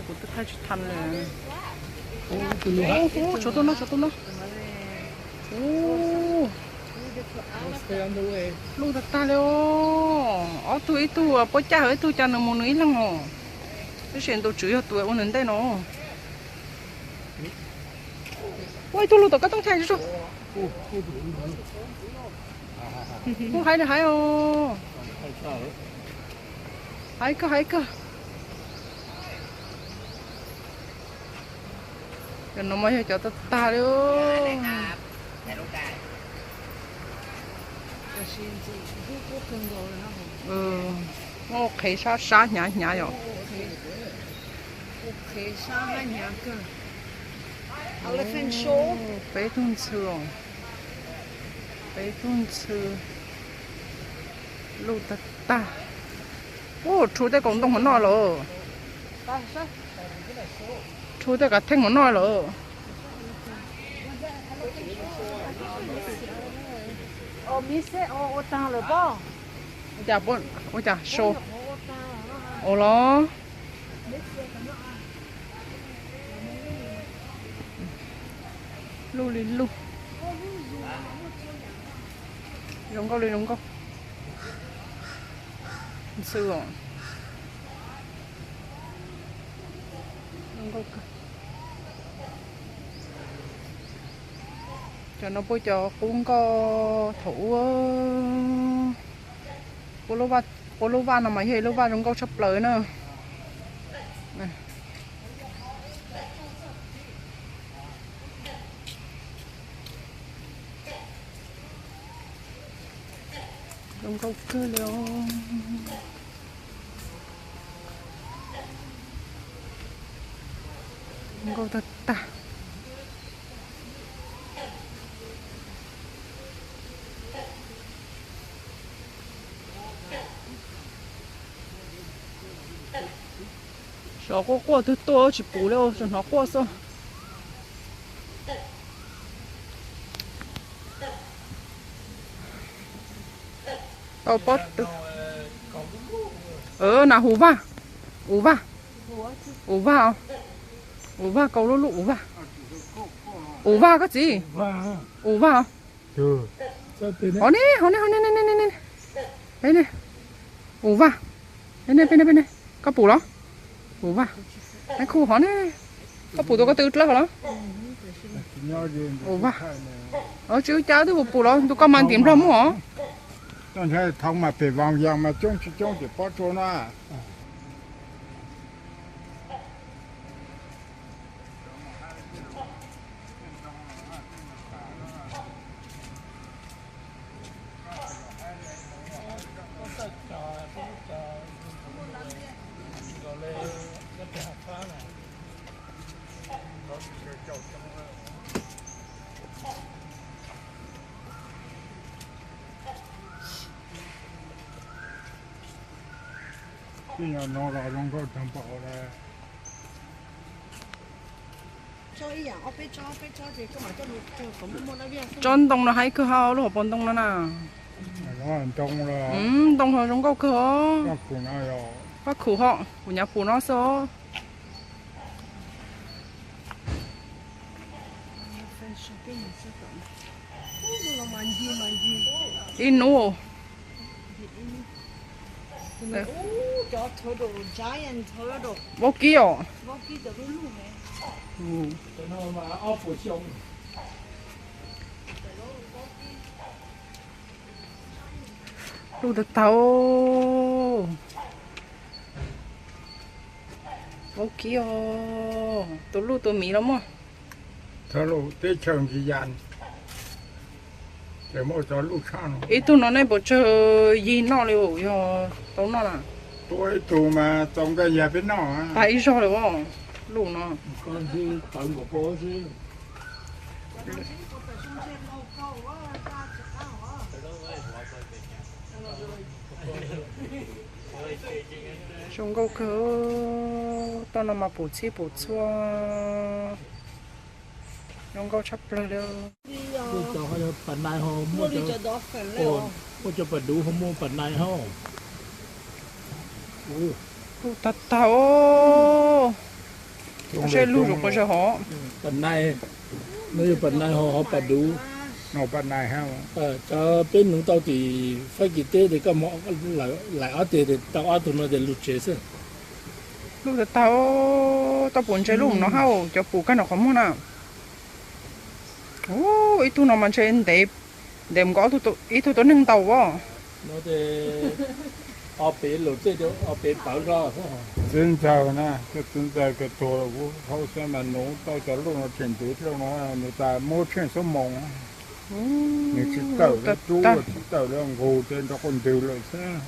của tôi thay thành là ô chỗ tôi nó ô luôn thật ta luôn ở tôi bố cha ở tôi cha nó muốn nghĩ lắm hả cái chuyện tôi chửi tôi ôn đến đây nó ôi tôi luôn tất cảต้องใช้chứ không hay là hay ô hay cơ cho nó mới cho ta luôn ok sa nhả rồi ok sa nhả cơ elephant show bé tuôn sư lưu ta ô chú đây cũng đông hơn nó rồi chú đây cả thanh hơn nó rồi mi sẽ ô ta rồi bao dạ bốn ô dạ show ô lo lu lên lu giống câu lên giống câu sư rồi giống câu cho nó bôi cho cũng có thủ cô lô va nào mà hay lô va giống câu sắp lời nữa này giống câu cơ luôn giống câu thật ta小过过都多去补了，正好过上。bắt được nào hú va ủ va cầu lô lụ ủ va cái gì ủ va họ nè đây này ủ va đây này có bù đó ủ va cái khu họ nè có bù tôi có tư lắm hả ủ va ở chứ cháu tôi bù đó tôi có mang tiền râm hảต้องใช้ทองมาเปวางยางมาจ้องจะป้อโจน่าที่เรานอนรอลงก็ทำเปล่าเลย tròn đông là hay cơ hao lúc bọn đông là nào nó trong là đông họ trong câu cơ các cụ nó rồi các cụ họ của nhà phụ nó số inu vô kia lu được tàu vô kia tôi lu tôi mì lắm á thở lụ tới trường gì dàn để mua cho lụ sang ít tôi nói này bộ chơi gì nó liệu yo tao nó là tôi tù mà trong cái nhà bên nó tại ít rồi đúng không lụ nó con gì tận của cô gì chúng câu cứ tao nó mà bổ chi bổ chua chúng câu chấp lời đâu mua cho họ phần này họ mua cho phần đủ họ mua phần này họ tạt tao chơi lưu rồi có chơi họ phần này nếu phần này họ bắt đủ nó bên này ha cho bên những tàu thì phải kỹ tế thì có mỏ lại ở thì tàu ở tụi nó để lụt chết chứ lúc đó tao buồn chơi lúc nó hao cho phụ cái nó không muốn nào ô ít tu nó mà chơi để có tu ít tu nâng tàu quá nó thì ở bên lụt chết đâu ở bên bảo ra真早呢，这真在个多了，我好像蛮浓，到这路上挺多的嘛，你在摸全是梦，你知道的，多知道的，我真的很丢了噻。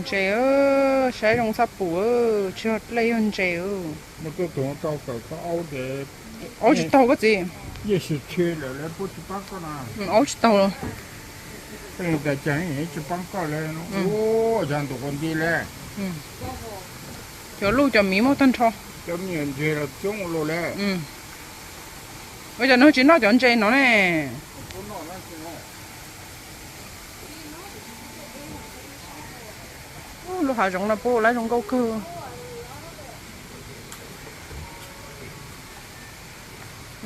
chơi ơ sai trong sắp bù ơ chưa lấy hơn chơi ơ我这种到手个熬的，熬起tàu cái gì 也是缺了，来不去帮个啦。熬起tàu rồi 现在讲也去帮个来了，哦，这样多问题嘞。cho lưu cho mí một thân cho trong nhận thì là chung rồi đấy. Bây giờ nó chỉ nói chọn chơi nó nè. Lúc hạ rộng là bố lấy trong câu cơ.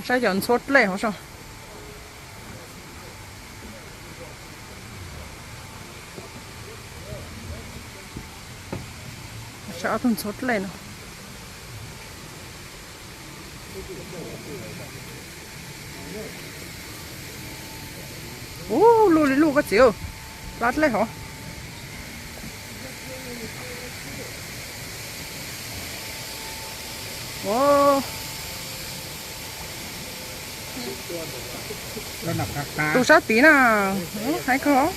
Sẽ chọn sốt lệ hả sao? Sẽ thun sốt lên nào. Lùi đi lùi cái gì lát lên hả? Tụ sát tí nào, hay khó.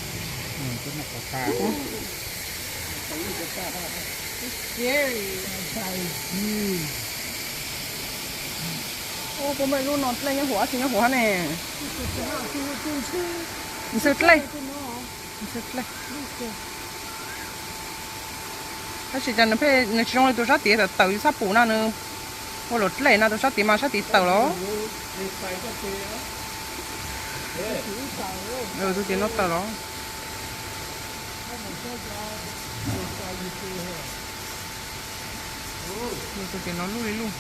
Bố mẹ luôn nọt lên cái hỏa nè. Mình sượt lên. Cái chỉ cần nó phải nó chỉ trong tụ sát tí là tàu sát bù nào nữa. Ô lột lên nào tụ sát tí mà sát tí tàu đó. Tụ tí nó tàu đó. Tụ tí nó lui luôn.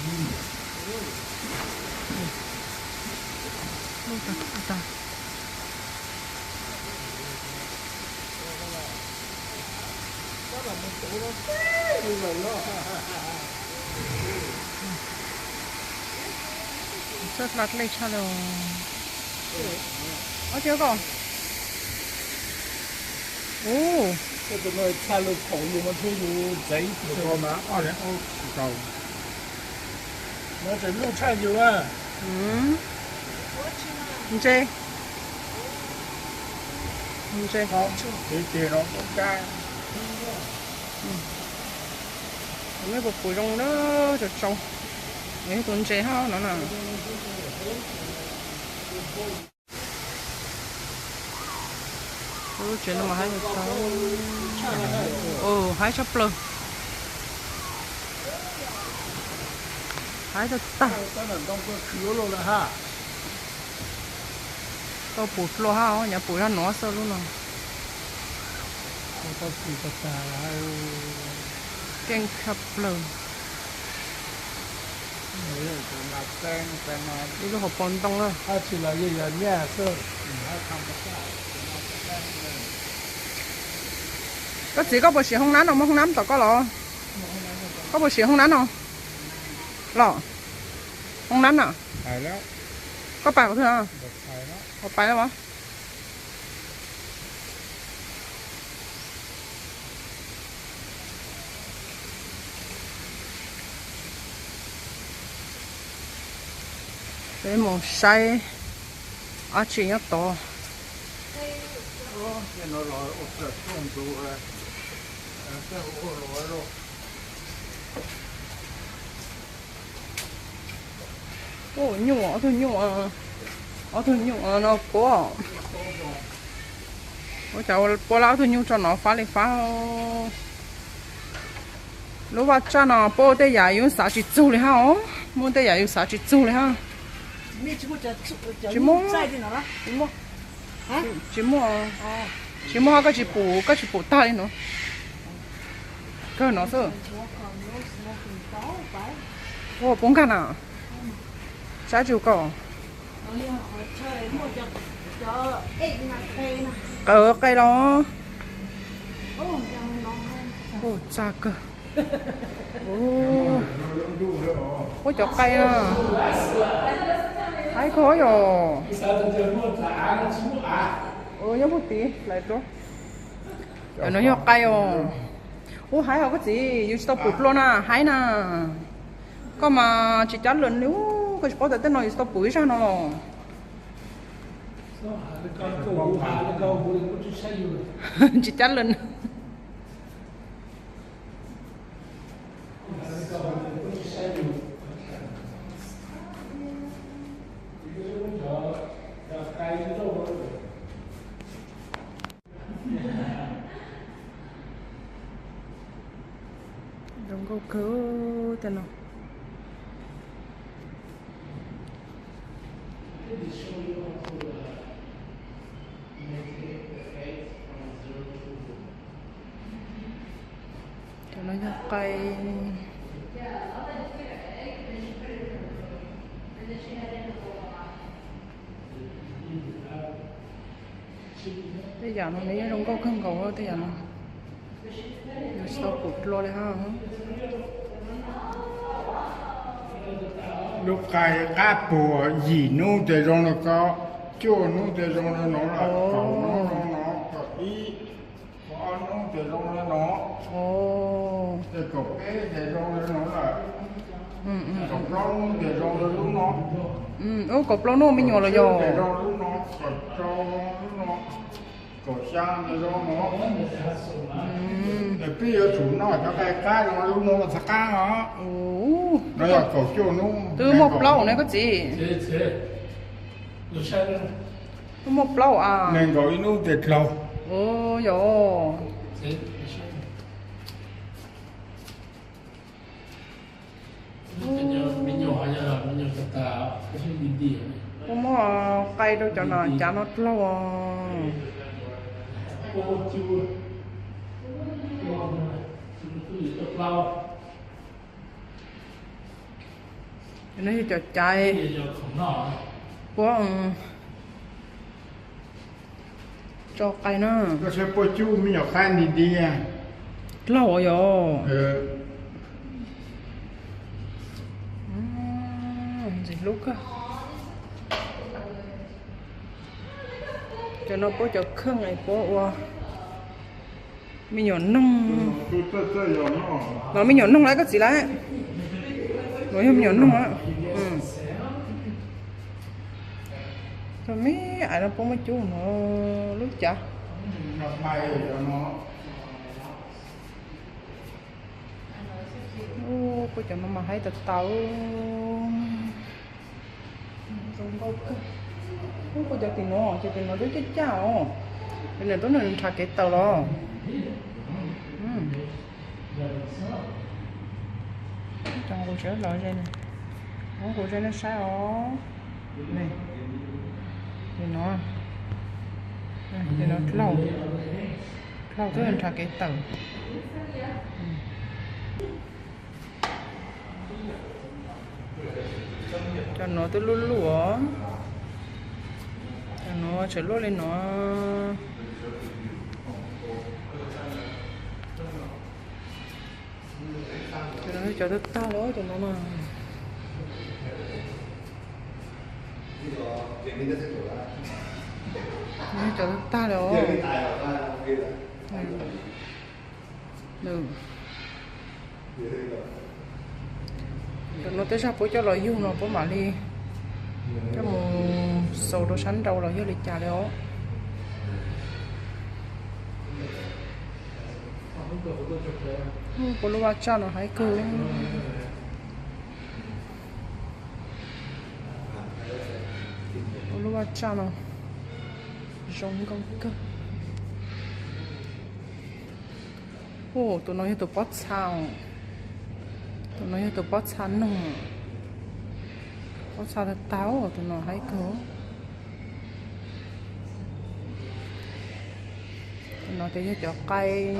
Lui ta. Rất lát lên cho rồi. Chưa còn. cái tụi nó cha lô khổ luôn mà thôi luôn giấy Có mà ở đây ô cầu. nó chỉ lúc cha nhiều à. Chơi. Không, thì nó cũng ca. Mấy bột bùi rong đó cho trâu. Mấy tuần chơi ha nó nè. Chuyện mà hai được sao? Hai chắp lơ. Hai được ta. Tao bột lo ha, nhà bột ha nó sao luôn nào. Ken chắp lơ. Đi lúc học bón tông đó. Chỉ là gì là nhẹ sơ. Có gì có bộ sĩ không nán không? Không nán tao có lọ. Có bộ sĩ không nán không? Lọ. Không nán à? Phải đó. Có bài của thưa à? Phải đó. Có bài đâu hả? Cái màu xay chỉ nhất to. Nó rồi ốp trong tủ cái ổ rồi. Nhung ở thôi nhung nó có. Ôi cháu bố lão thôi nhung cho nó phá lên phá. Lúc mà cho nó bố đây giờ dùng sao chỉ租เลยha, mua đây giờ dùng sao chỉ租เลยha. Chỉ mua cái chỉ bù ta đi nữa. Cái nó sao? ô bốn căn à trái chiều cỏ cây đó ô cha cơ ô chọc cây à ai khó rồi nhớ một tí lại đó nó nhọc cây rồi ô hái học cái gì yêu stop bụt luôn à hái nè có mà chỉ chán lần nếu cái có thể tên nói stop bụi sao nó chỉ chán lần đừng có cứ tên nào cho nó ra cây bây giờ nó lấy trong câu khăn cầu thôi bây giờ nó sao cụt lo đấy ha lúc cái cá bùa gì nu để trong nó có chua nu để trong nó là cầu nó có ý có nu để trong nó để cầu cái để trong nó là cột lông để trong nó cột lông nó mới nhỏ là do để trong nó cột nó cột sang để trong nó để bây giờ chủ nó cho cái nó lúc nó là cá nó nó là cột chua nu từ một lâu này có gì một lâu à nên gọi nu để lâu yo không có cây đâu cho nó lâu nó cho chạy quá cho cây nó có sẽ bôi chú mình nhỏ khai đi à lâu rồi gì lúc á cho nó có cho khương này có mình nhỏ nông nó mình nhỏ nông lại cái gì đấy nói em nhỏ nông á rồi mấy ai nó có mấy chú nó lúc chả cô cho nó mà hay tật tàu cô cho tiền nó đứa chết chào bây giờ tôi nên thà cái tàu đó trong cô sẽ lợi đây này cô sẽ nó sai ó này thì nó lâu tôi nên thà cái tàu cho nó tôi lúa lúa cho nó sẽ lúa lên nó cho nó to đó cho nó mà cho nó to đó được cho nó tới sao bố cho lời yêu nó bố mà đi cái mù sầu đồ sánh đâu là yêu lịch trà đó bố lúc cha nó hãy cười bố lúc cha nó giống con cơ tụi nó như tụi bót sao tụi nó như tụi bót sắn nè bót sao thật táo tụi nó hãy cười tụi nó thì cho cây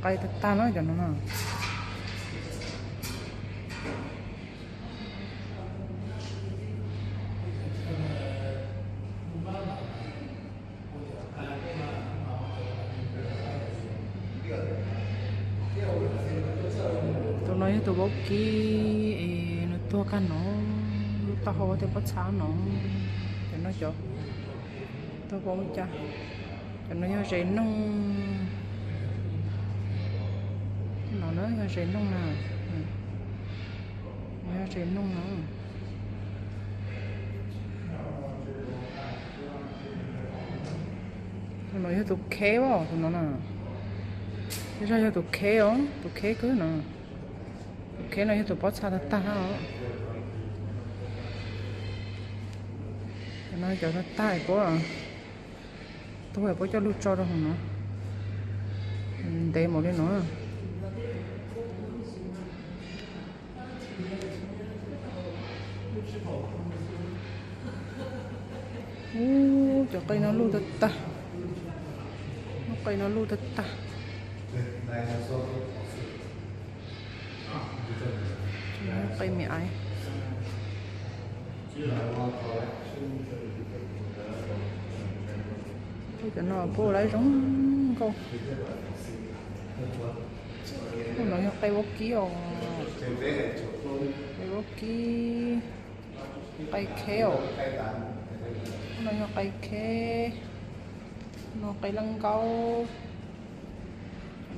cây ta nói cho nó nào tôi nói tôi bốc kí nó tua cái nó tao hồ tôi bắt sáng nó cho nó cho tôi bốc cha cho nó nhớ rèn nông nó nói nhớ rèn nông nào nhớ rèn nông nào tôi nói tôi khéo à tôi nói nào bây giờ tôi khéo cứ nào cái này tôi bắt xa ta hả nó cho nó tay quá à tôi phải bắt cho lúc cho đâu không nó để một cái nữa cho cây nó luôn ta cây nó luôn ta cây mẹ ai cái nó bố lấy giống câu nó nhóc cây bốc kí rồi cây bốc kí cây khéo nó nhóc cây khe nó cây lăng câu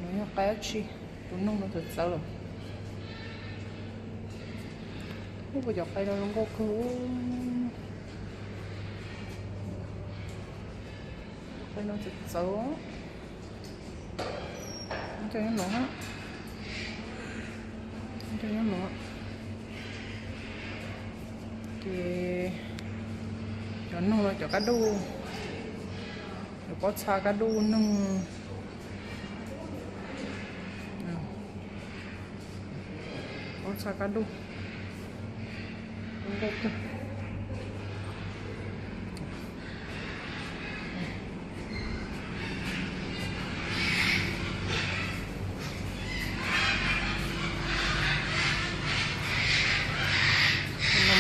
nó nhóc cây chi tụi nó thật sao rồi không có dọc đây đâu không có cứ đây nó chật xấu không cho nó nữa không cho nó nữa thì cho nó là cho cá đu rồi có xa cá đu nung có xa cá đu nó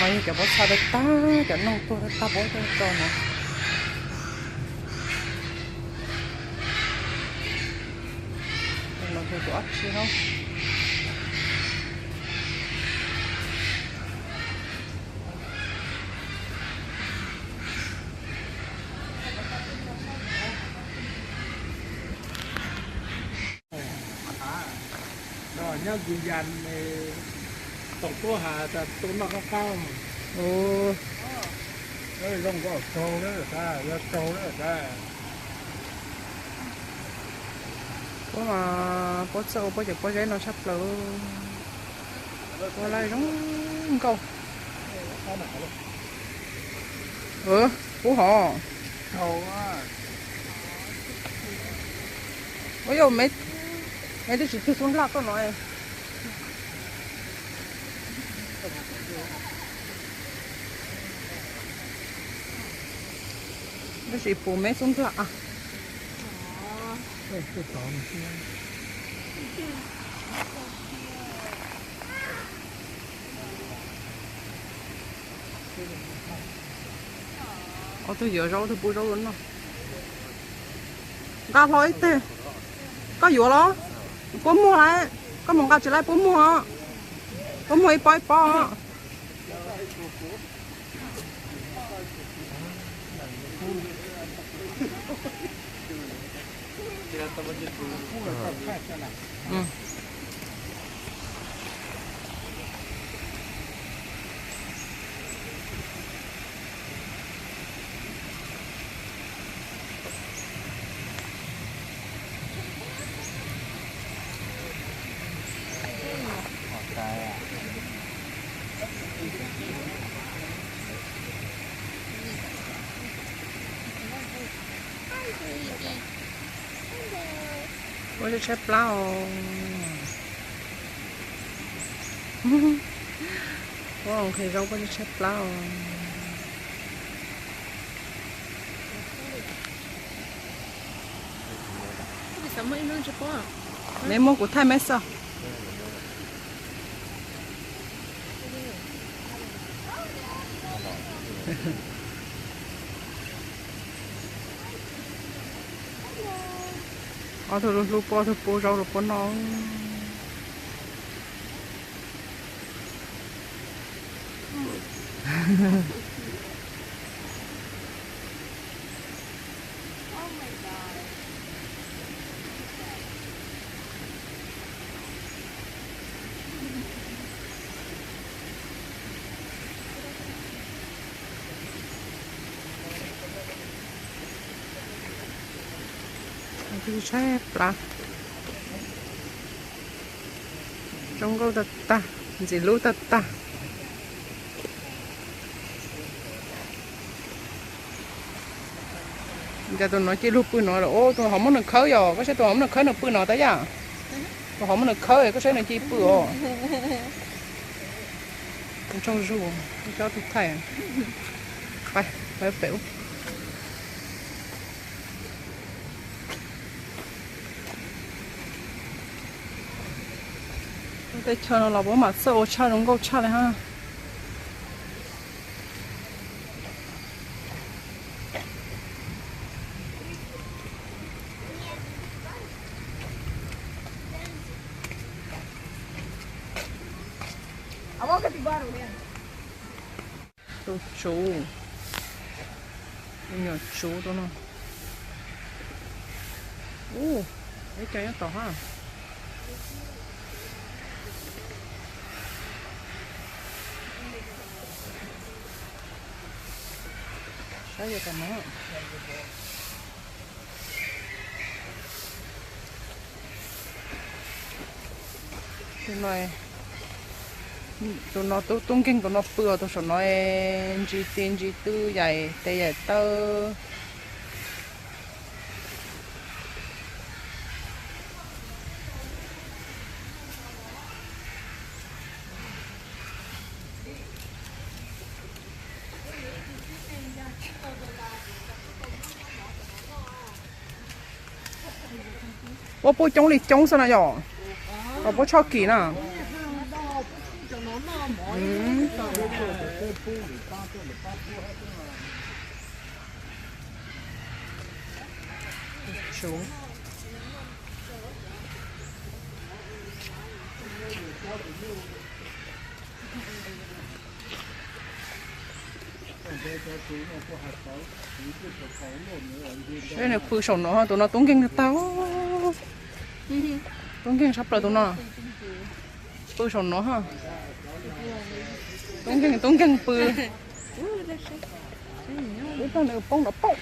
mấy cái bó sao đấy ta cho nó tôi ta bó cho nó nó thôi có chứ không nhớ dùn dàn tổng số hà là tốn nó cao đấy không có trâu đấy là ta ra trâu đấy là ta có mà có sâu có giấy nó sắp lỡ có lại giống câu của họ trâu á bây giờ mấy đứa chỉ cứ xuống lạc con nói đứa chỉ phụ mấy xuống lạc à tôi giờ rau tôi bù rau luôn rồi cá thôi tê có vừa đó bố mua lại có một cái chỉ lại bố mua bói có cho chép lao có ông thầy rau có cho chép lao Bisa mo inon siya po. mấy món của Thái mấy sao thôi lúc po rau rồi po nó thì sẽ là trong câu tật ta gì lú tật ta giờ tôi nói chỉ lúc bữa nó là ô tôi không muốn được khơi rồi có sẽ tôi không được khơi được bữa nó tới giờ tôi không muốn được khơi có sẽ là chi bữa trong rùa cho tôi thay phải biểu đây chờ nó là bố mà sợ cha nó câu cha này ha tôi chú nhỏ chú đó nó cái cây nó to ha sao vậy cả nó cái này tụi nó tung kinh tụi nó bừa tụi nó chỉ tiền chỉ tư dài tây dài tơ bố chống lịch chống sao nào rồi bố cho kỹ nào xuống đây này phơi sầu nó tụi nó tốn kinh tao tốn kinh sắp rồi tụi nó phơi sầu nó ha tốn kinh phơi cái con này bông nó bông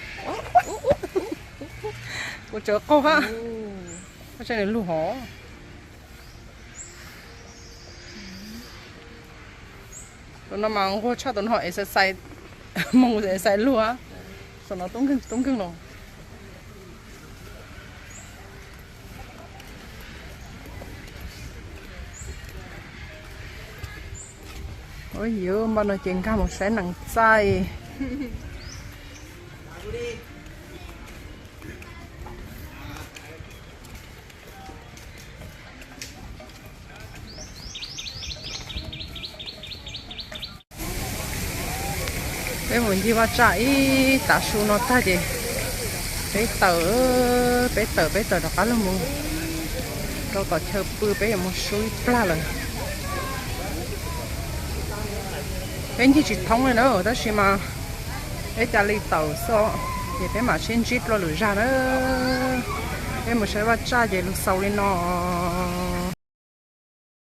cô chờ cô ha cái này lù hổ tụi nó mang cô cha tụi nó hỏi sẽ xài mong sẽ xài lù á sau nó tốn kinh rồi ôi dữ mà nó chuyện ca một sẽ nặng say cái mình đi vào trại tả su nó ta gì bé tờ đó cá luôn đâu có chơi bự bé một suối pla rồi bên chỉ thông này nữa đó xí mà để trả lý tàu so thì bé mà xin chít lo lửa ra đó em một sẽ vào trại gì lúc sau lên nó